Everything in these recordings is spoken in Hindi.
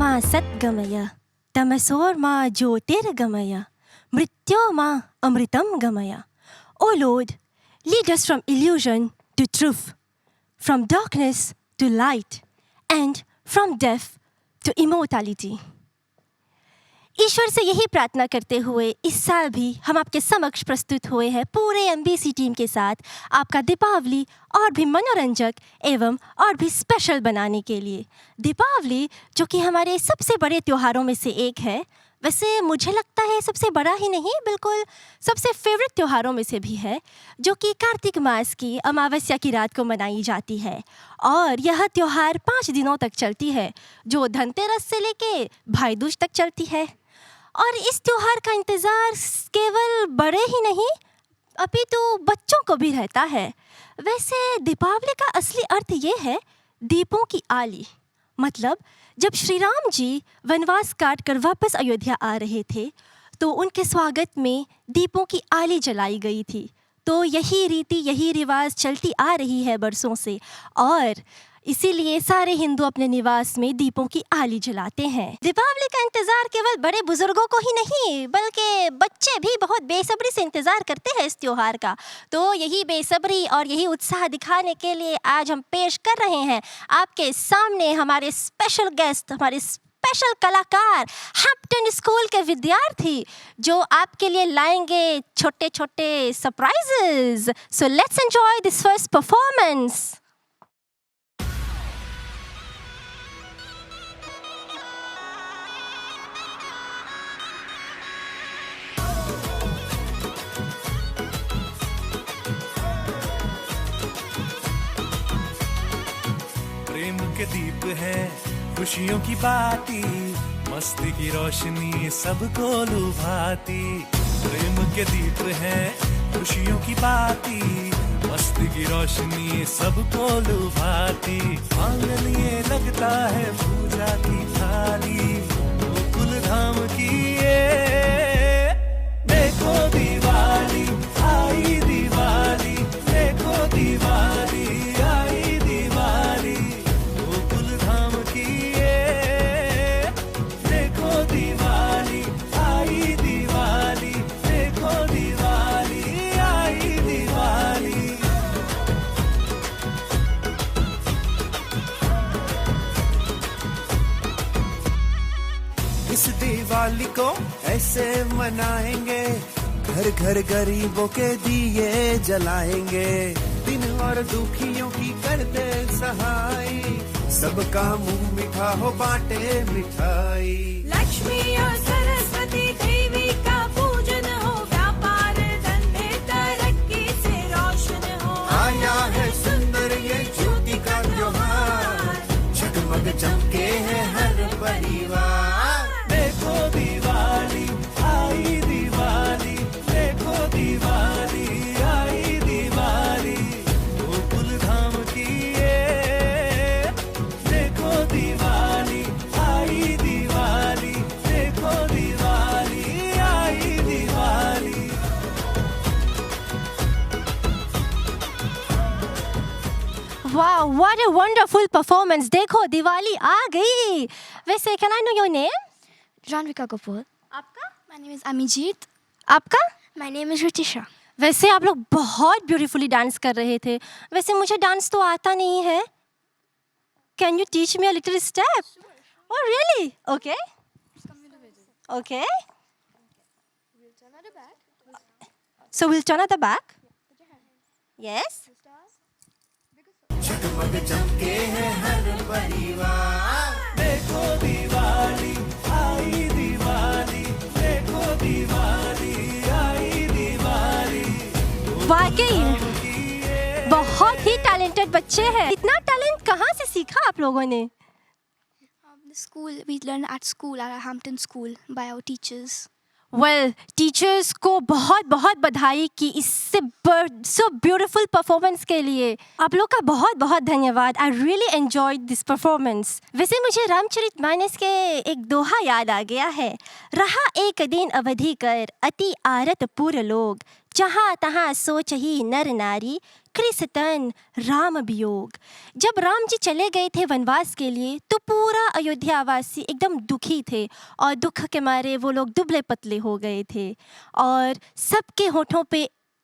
मा सद्गमय तमसोर्मा ज्योतिर्गमय मृत्योर्मा amritam gamaya. O Lord, lead us from illusion to truth, from darkness to light, and from death to immortality. ईश्वर से यही प्रार्थना करते हुए इस साल भी हम आपके समक्ष प्रस्तुत हुए हैं पूरे एमबीसी टीम के साथ आपका दीपावली और भी मनोरंजक एवं और भी स्पेशल बनाने के लिए। दीपावली जो कि हमारे सबसे बड़े त्योहारों में से एक है, वैसे मुझे लगता है सबसे बड़ा ही नहीं बिल्कुल सबसे फेवरेट त्योहारों में से भी है, जो कि कार्तिक मास की अमावस्या की रात को मनाई जाती है और यह त्योहार 5 दिनों तक चलती है, जो धनतेरस से लेके भाई दूज तक चलती है। और इस त्योहार का इंतज़ार केवल बड़े ही नहीं अपितु बच्चों को भी रहता है। वैसे दीपावली का असली अर्थ ये है दीपों की आली, मतलब जब श्री राम जी वनवास काट कर वापस अयोध्या आ रहे थे तो उनके स्वागत में दीपों की आली जलाई गई थी। तो यही रीति यही रिवाज चलती आ रही है बरसों से और इसीलिए सारे हिंदू अपने निवास में दीपों की आली जलाते हैं। दीपावली का इंतज़ार केवल बड़े बुजुर्गों को ही नहीं बल्कि बच्चे भी बहुत बेसब्री से इंतज़ार करते हैं इस त्योहार का। तो यही बेसब्री और यही उत्साह दिखाने के लिए आज हम पेश कर रहे हैं आपके सामने हमारे स्पेशल गेस्ट, हमारे स्पेशल कलाकार हैम्पटन स्कूल के विद्यार्थी जो आपके लिए लाएंगे छोटे छोटे surprises. So let's enjoy this first performance. प्रेम के दीप है खुशियों की बाती, मस्ती की रोशनी सबको लुभाती। प्रेम के दीप है खुशियों की बाती, मस्ती की रोशनी सबको लुभाती। आंगन ये लगता है पूजा की थाली, गोकुल धाम की ये देखो दिवाली आई, दिवाली देखो दिवाली आई, दिवाली गोकुल धाम की ये देखो दिवाली आई, दिवाली देखो दिवाली आई, दिवाली। इस दिवाली को ऐसे मनाएंगे, घर घर गरीबों के दिए जलाएंगे। दिन और दुखियों की कर दे सहाय, सबका मुंह मीठा हो बांटे मिठाई। लक्ष्मी और सरस्वती देवी का पूजन हो, व्यापार धंधे तरक्की से रोशन हो। आया है सुंदर ये ज्योति का त्योहार, जगमग चमके हैं हर परिवार। देखो दिवाली आई, दिवाली देखो दिवाली आई, दिवाली गोकुल धाम की ये देखो दिवाली आई, दिवाली देखो दिवाली आई, दिवाली। वाह, व्हाट अ वंडरफुल परफॉर्मेंस। देखो दिवाली आ गई। वैसे can I know your name? Janvika Kapoor. आपका? My name is Amijit. आपका? My name is Ritisha. वैसे आप लोग बहुत ब्यूटीफुली डांस कर रहे थे। वैसे मुझे डांस तो आता नहीं है। Can you teach me a little step? Oh really? Okay okay so will turn at the back. Yes. जगमग चमके हैं हर परिवार। देखो दिवाली आई, दिवाली देखो दिवाली आई, दिवाली। वाकई बहुत ही टैलेंटेड बच्चे हैं। इतना टैलेंट कहाँ से सीखा आप लोगों ने? The school we learn at school at Hampton School by our teachers. Well teachers को बहुत बहुत बधाई कि इससे सो ब्यूटीफुल परफॉर्मेंस के लिए। आप लोग का बहुत बहुत धन्यवाद। I really enjoyed this performance. वैसे मुझे रामचरितमानस के एक दोहा याद आ गया है। रहा एक दिन अवधि कर अति आरत पुर लोग, जहाँ तहाँ सोचही नर नारी, कृसतन राम वियोग। जब राम जी चले गए थे वनवास के लिए तो पूरा अयोध्यावासी एकदम दुखी थे और दुख के मारे वो लोग दुबले पतले हो गए थे और सबके होठों पे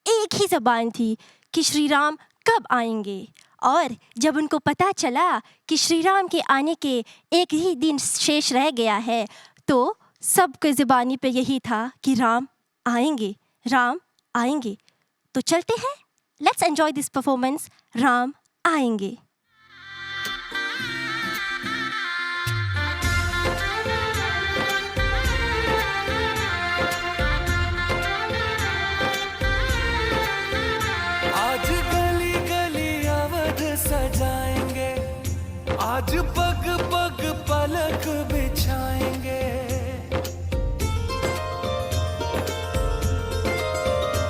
एक ही ज़बान थी कि श्री राम कब आएंगे। और जब उनको पता चला कि श्री राम के आने के एक ही दिन शेष रह गया है तो सबके ज़बानी पे यही था कि राम आएंगे, राम आएंगे। तो चलते हैं, let's enjoy this performance, Ram आएंगे। आज गली गली अवध सजाएंगे, आज पग पग पलक बिछाएंगे।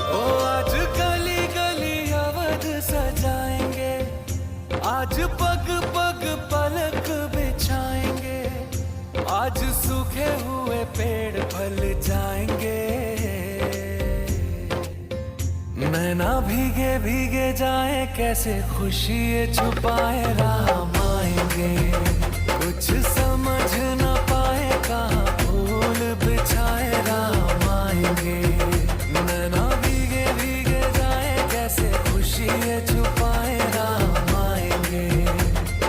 ओ आज गली गली अवध सजाएंगे, आज पग पग पलक बिछाएंगे। आज सूखे हुए पेड़ फल जाएंगे, नैना भीगे भीगे जाए कैसे खुशी ये छुपाए राम आएंगे। कुछ समझ न पाए कहाँ फूल बिछाए राम आएंगे। नैना भीगे भीगे जाए कैसे खुशी ये छुपाए राम आएंगे।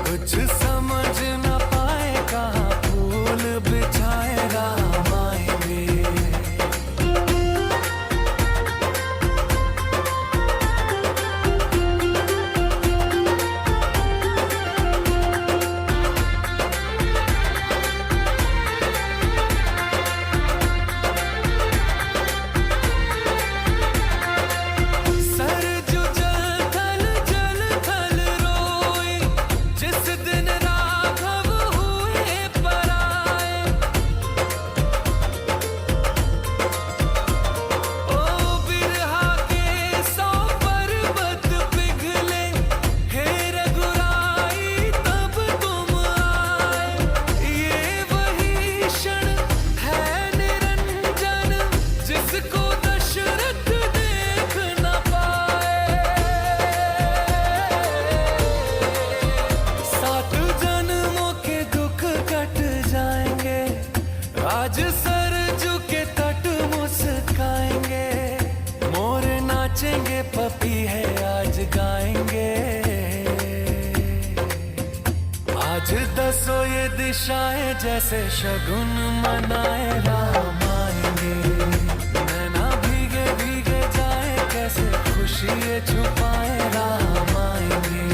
कुछ समझ न पाए कहाँ फूल बिछाए राम आएंगे। आज सरजू के तट मुस्काएंगे, मोर नाचेंगे पपी है आज गाएंगे। आज दसों ये दिशाएं जैसे शगुन मनाए राम आएंगे। नैना भीगे भीगे जाए कैसे खुशी ये छुपाए राम आएंगे।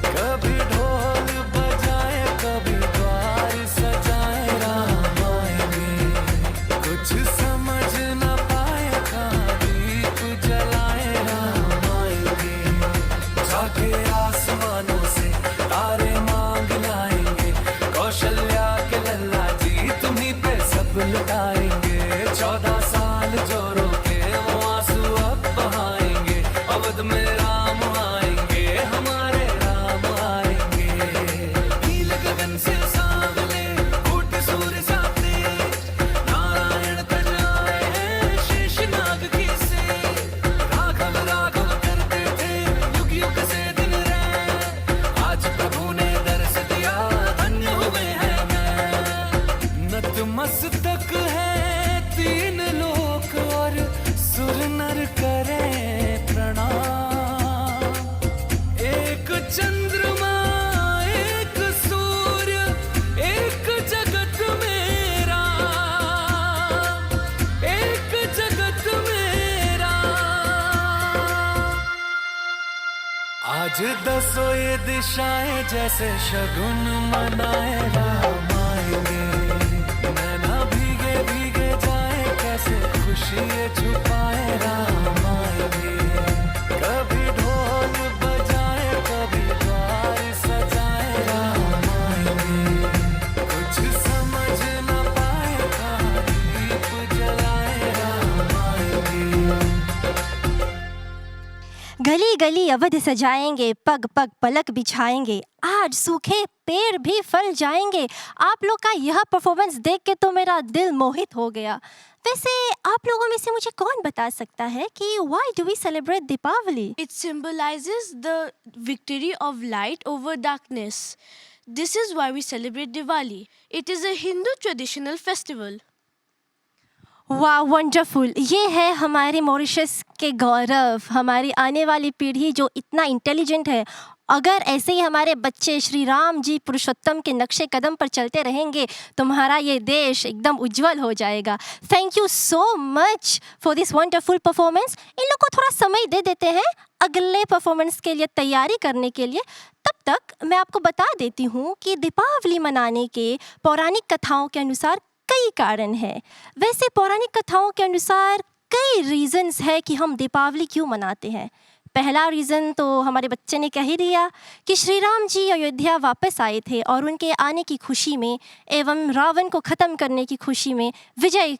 कभी ढोल बजाए कभी द्वार सजाए राम आएंगे। कुछ समझ न पाए कहाँ दीप जलाए राम आएंगे। जाके आसमानों से तारे मांग लाएंगे, कौशल्या के लल्ला जी तुम्हीं पे सब लुटाएंगे। 14 साल जो रोके वो आंसू अब बहाएंगे। अवध में राम आएंगे, हमारे राम आएंगे। नील गगन से सांवले फूट सूर्य सा तेज, नारायण तज आए हैं शेषनाग की सेज। राघव राघव करते थे युग युग से दिन रैन, आज प्रभु ने दर्श दिया धन्य हुए हैं मैं। नतमस्तक है तीन लोक और सुर नर करें प्रणाम। एक चंद्रमा एक सूर्य एक जगत में राम, एक जगत में राम। आज दसों ये दिशाएं जैसे शगुन मनाए राम आएंगे। नैना भीगे भीगे जाए कैसे खुशी ये छुपाए राम आएंगे। कभी ढोल बजाए कभी द्वार सजाए राम आएंगे। कुछ समझ न पाए कहाँ दीप जलाए राम आएंगे। गली गली अवध सजाएंगे, पग पग पलक बिछाएंगे, आज सूखे पेड़ भी फल जाएंगे। आप लोग का यह परफॉर्मेंस देख के तो मेरा दिल मोहित हो गया। वैसे आप लोगों में से मुझे कौन बता सकता है कि why do we celebrate Deepavali? It symbolizes the victory of light over darkness. This is why we celebrate Diwali. It is a Hindu traditional festival. वाह, वंडरफुल। ये है हमारे मॉरिशस के गौरव, हमारी आने वाली पीढ़ी जो इतना इंटेलिजेंट है। अगर ऐसे ही हमारे बच्चे श्री राम जी पुरुषोत्तम के नक्शे कदम पर चलते रहेंगे, तुम्हारा ये देश एकदम उज्जवल हो जाएगा। Thank you so much for this wonderful performance. इन लोग को थोड़ा समय दे देते हैं अगले परफॉर्मेंस के लिए तैयारी करने के लिए। तब तक मैं आपको बता देती हूँ कि दीपावली मनाने के पौराणिक कथाओं के अनुसार कई कारण हैं। वैसे पौराणिक कथाओं के अनुसार कई रीजंस है कि हम दीपावली क्यों मनाते हैं। पहला रीज़न तो हमारे बच्चे ने कह ही दिया कि श्री राम जी अयोध्या वापस आए थे और उनके आने की खुशी में एवं रावण को ख़त्म करने की खुशी में, विजय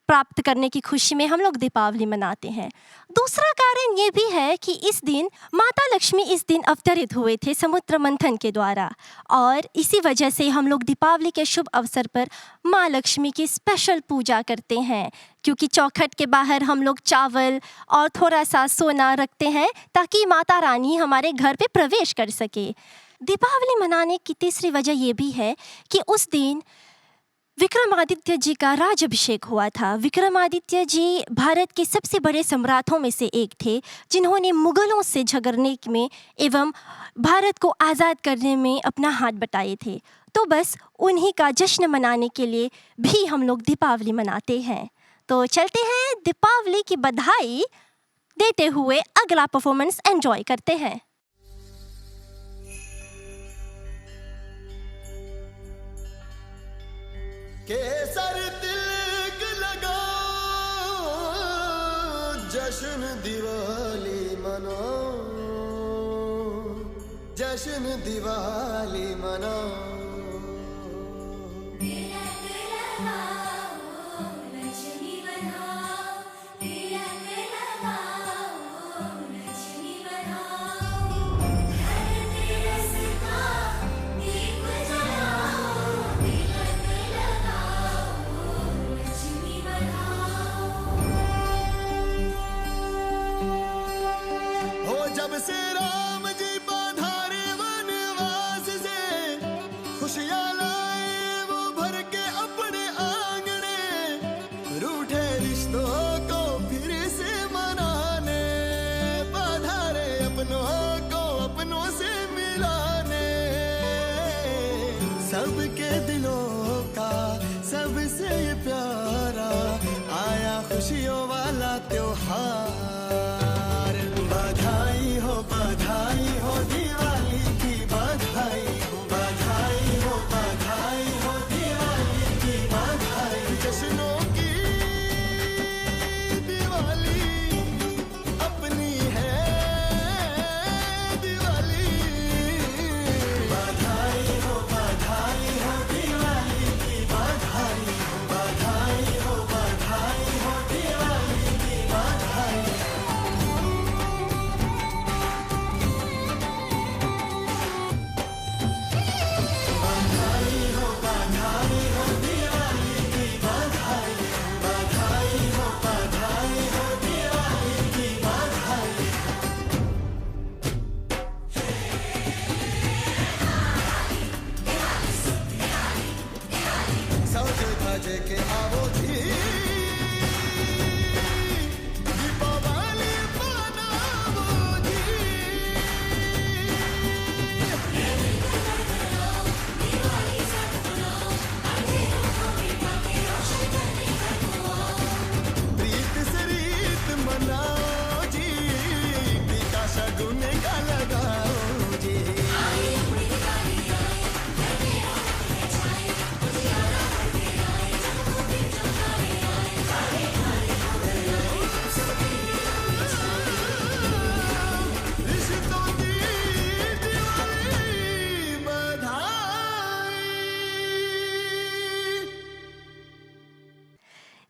प्राप्त करने की खुशी में हम लोग दीपावली मनाते हैं। दूसरा कारण ये भी है कि इस दिन माता लक्ष्मी इस दिन अवतरित हुए थे समुद्र मंथन के द्वारा, और इसी वजह से हम लोग दीपावली के शुभ अवसर पर माँ लक्ष्मी की स्पेशल पूजा करते हैं, क्योंकि चौखट के बाहर हम लोग चावल और थोड़ा सा सोना रखते हैं ताकि माता रानी हमारे घर पे प्रवेश कर सके। दीपावली मनाने की तीसरी वजह ये भी है कि उस दिन विक्रमादित्य जी का राजाभिषेक हुआ था। विक्रमादित्य जी भारत के सबसे बड़े सम्राटों में से एक थे, जिन्होंने मुगलों से झगड़ने में एवं भारत को आज़ाद करने में अपना हाथ बटाए थे। तो बस उन्हीं का जश्न मनाने के लिए भी हम लोग दीपावली मनाते हैं। तो चलते हैं दीपावली की बधाई देते हुए अगला परफॉर्मेंस एंजॉय करते हैं। केसर तिलक लगाओ, जश्न दिवाली मनाओ, जश्न दिवाली मनाओ। जब से राम जी पधारे वनवास से, खुशियाँ लाए वो भर के अपने आंगने, रूठे रिश्तों को फिर से मनाने, पधारे अपनों को अपनों से मिलाने। सबके दिलों का सबसे प्यारा आया खुशियों वाला त्योहार। बधाई हो दिवाली की, बधाई हो, बधाई हो, बधाई हो दिवाली की, बधाई। जश्नों की दिवाली अपनी है दिवाली। बधाई हो दिवाली की, बधाई हो, बधाई हो, बधाई हो दिवाली की, बधाई। के आवो जी दीपावली मनावो जी। प्रीत से रीत मनाओ जी, पिता शगुन का लगाओ जी।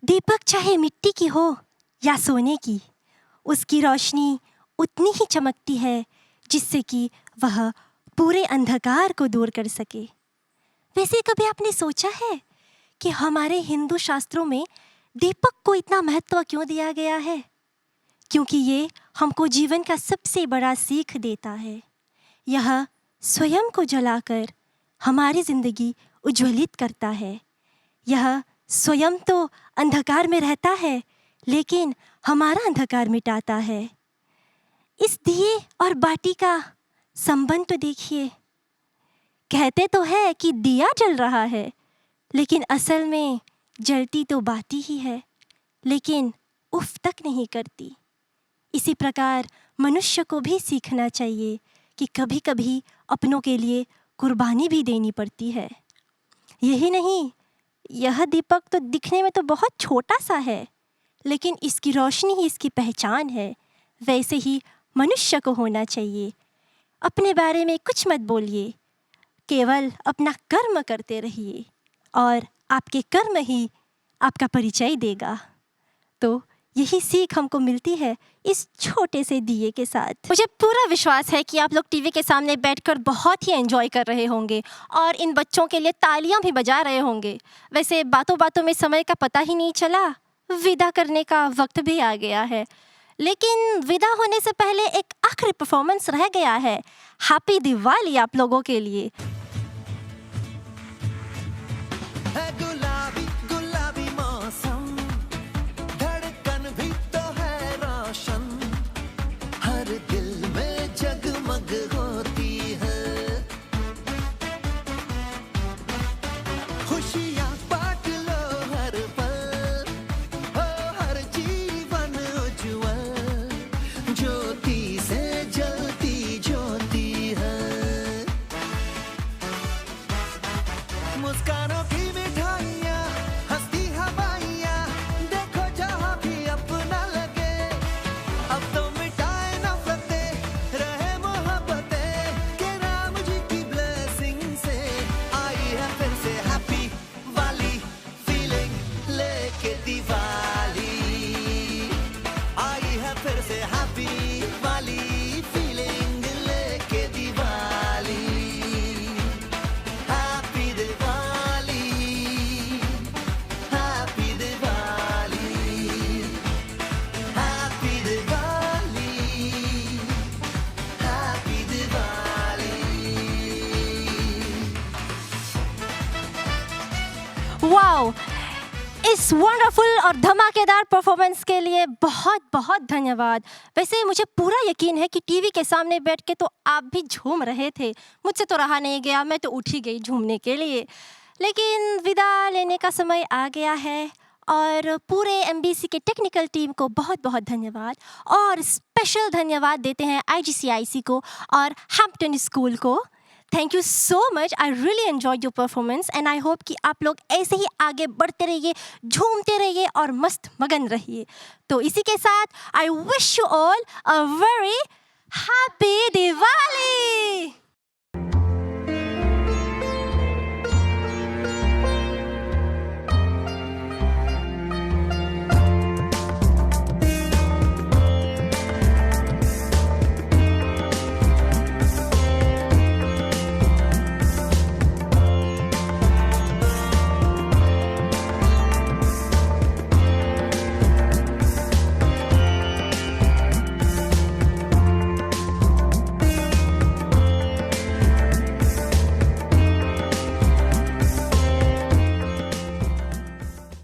दीपक चाहे मिट्टी की हो या सोने की, उसकी रोशनी उतनी ही चमकती है जिससे कि वह पूरे अंधकार को दूर कर सके। वैसे कभी आपने सोचा है कि हमारे हिंदू शास्त्रों में दीपक को इतना महत्व क्यों दिया गया है? क्योंकि ये हमको जीवन का सबसे बड़ा सीख देता है। यह स्वयं को जलाकर हमारी ज़िंदगी उज्ज्वलित करता है। यह स्वयं तो अंधकार में रहता है, लेकिन हमारा अंधकार मिटाता है। इस दिए और बाती का संबंध तो देखिए। कहते तो है कि दिया जल रहा है, लेकिन असल में जलती तो बाती ही है, लेकिन उफ तक नहीं करती। इसी प्रकार मनुष्य को भी सीखना चाहिए कि कभी कभी अपनों के लिए कुर्बानी भी देनी पड़ती है। यही नहीं, यह दीपक तो दिखने में तो बहुत छोटा सा है, लेकिन इसकी रोशनी ही इसकी पहचान है। वैसे ही मनुष्य को होना चाहिए। अपने बारे में कुछ मत बोलिए, केवल अपना कर्म करते रहिए और आपके कर्म ही आपका परिचय देगा। तो यही सीख हमको मिलती है इस छोटे से दिए के साथ। मुझे पूरा विश्वास है कि आप लोग टीवी के सामने बैठकर बहुत ही एंजॉय कर रहे होंगे और इन बच्चों के लिए तालियां भी बजा रहे होंगे। वैसे बातों बातों में समय का पता ही नहीं चला, विदा करने का वक्त भी आ गया है। लेकिन विदा होने से पहले एक आखिरी परफॉर्मेंस रह गया है। हैप्पी दिवाली आप लोगों के लिए। है गुलाबी गुलाबी मौसम, धड़कन भी तो है रोशन, हर दिल में जगमग होती है। खुशियाँ बांट लो हर पल, हो हर जीवन उज्ज्वल, ज्योति से जलती ज्योति है। मुस्कानों की मिठाइयाँ, हंसती हवाइयाँ, देखो जहाँ भी अपना लगे। अब तो मिटाए नफरतें, रहे मोहब्बतें, के राम जी की ब्लेसिंग से आई है फिर से हैप्पी वाली फीलिंग लेके दिवाली। आई है फिर से हैप्पी वाली फीलिंग लेके Diwali. Happy Diwali, happy Diwali, happy Diwali, happy Diwali. Wow, इस वंडरफुल और धमाकेदार परफॉर्मेंस के लिए बहुत बहुत धन्यवाद। वैसे मुझे पूरा यकीन है कि टीवी के सामने बैठ के तो आप भी झूम रहे थे। मुझसे तो रहा नहीं गया, मैं तो उठ ही गई झूमने के लिए। लेकिन विदा लेने का समय आ गया है और पूरे MBC के टेक्निकल टीम को बहुत बहुत धन्यवाद। और स्पेशल धन्यवाद देते हैं IGCIC को और हैम्पटन स्कूल को। Thank you so much. I really enjoyed your performance and I hope कि आप लोग ऐसे ही आगे बढ़ते रहिए, झूमते रहिए और मस्त मगन रहिए। तो इसी के साथ I wish you all a very happy